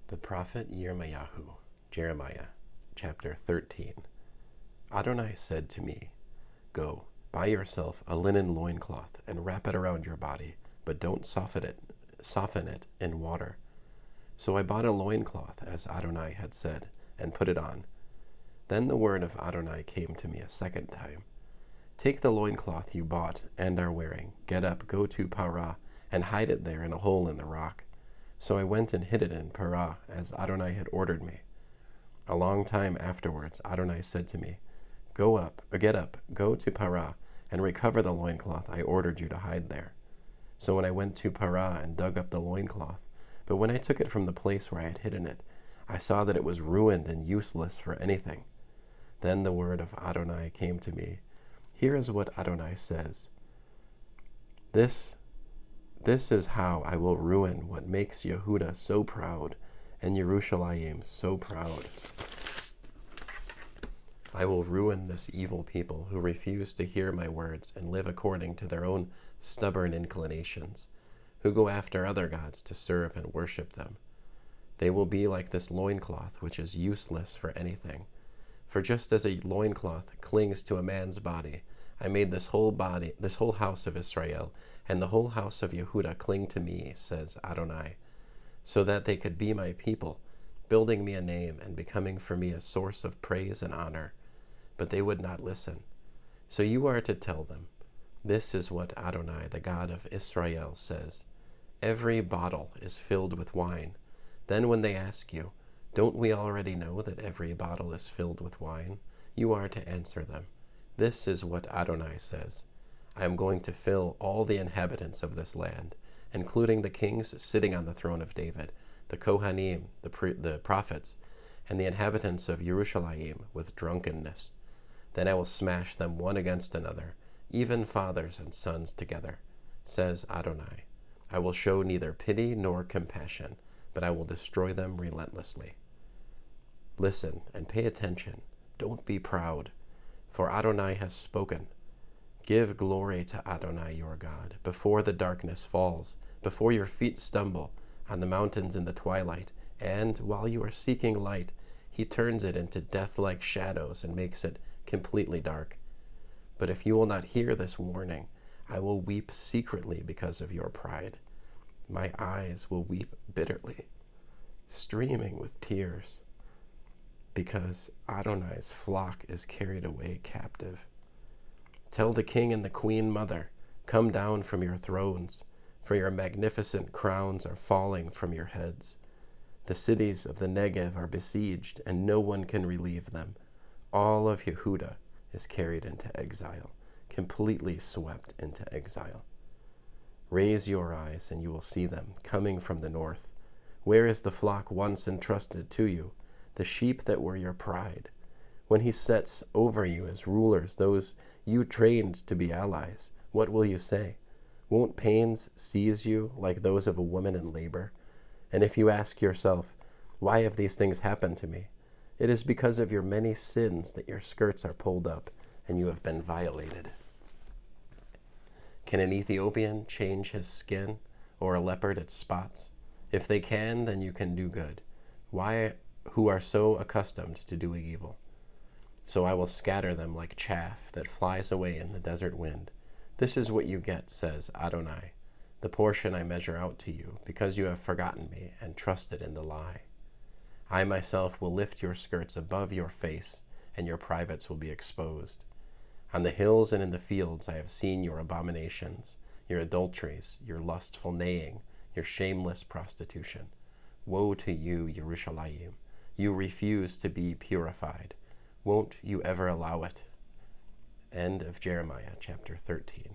The prophet Yirmeyahu, Jeremiah, chapter 13. Adonai said to me, "Go, buy yourself a linen loincloth and wrap it around your body, but don't soften it in water." So I bought a loincloth, as Adonai had said, and put it on. Then the word of Adonai came to me a second time. "Take the loincloth you bought and are wearing, get up, go to Parah, and hide it there in a hole in the rock." So I went and hid it in Parah, as Adonai had ordered me. A long time afterwards, Adonai said to me, Get up, go to Parah, and recover the loincloth I ordered you to hide there." So when I went to Parah and dug up the loincloth, but when I took it from the place where I had hidden it, I saw that it was ruined and useless for anything. Then the word of Adonai came to me. Here is what Adonai says. This is how I will ruin what makes Yehuda so proud and Yerushalayim so proud. I will ruin this evil people who refuse to hear my words and live according to their own stubborn inclinations, who go after other gods to serve and worship them. They will be like this loincloth, which is useless for anything. For just as a loincloth clings to a man's body, I made this whole house of Israel, and the whole house of Yehuda cling to me, says Adonai, so that they could be my people, building me a name and becoming for me a source of praise and honor. But they would not listen. So you are to tell them, this is what Adonai, the God of Israel, says. Every bottle is filled with wine. Then when they ask you, don't we already know that every bottle is filled with wine? You are to answer them. This is what Adonai says. I am going to fill all the inhabitants of this land, including the kings sitting on the throne of David, the Kohanim, the prophets, and the inhabitants of Yerushalayim with drunkenness. Then I will smash them one against another, even fathers and sons together, says Adonai. I will show neither pity nor compassion, but I will destroy them relentlessly. Listen and pay attention. Don't be proud, for Adonai has spoken. Give glory to Adonai your God, before the darkness falls, before your feet stumble on the mountains in the twilight, and while you are seeking light, he turns it into death-like shadows and makes it completely dark. But if you will not hear this warning, I will weep secretly because of your pride. My eyes will weep bitterly, streaming with tears, because Adonai's flock is carried away captive. Tell the king and the queen mother, come down from your thrones, for your magnificent crowns are falling from your heads. The cities of the Negev are besieged, and no one can relieve them. All of Yehuda is carried into exile, completely swept into exile. Raise your eyes, and you will see them coming from the north. Where is the flock once entrusted to you, the sheep that were your pride? When he sets over you as rulers those you trained to be allies, what will you say? Won't pains seize you like those of a woman in labor? And if you ask yourself, why have these things happened to me? It is because of your many sins that your skirts are pulled up and you have been violated. Can an Ethiopian change his skin, or a leopard its spots? If they can, then you can do good. Why, who are so accustomed to doing evil? So I will scatter them like chaff that flies away in the desert wind. This is what you get, says Adonai, the portion I measure out to you, because you have forgotten me and trusted in the lie. I myself will lift your skirts above your face, and your privates will be exposed. On the hills and in the fields I have seen your abominations, your adulteries, your lustful neighing, your shameless prostitution. Woe to you, Yerushalayim! You refuse to be purified. Won't you ever allow it? End of Jeremiah chapter 13.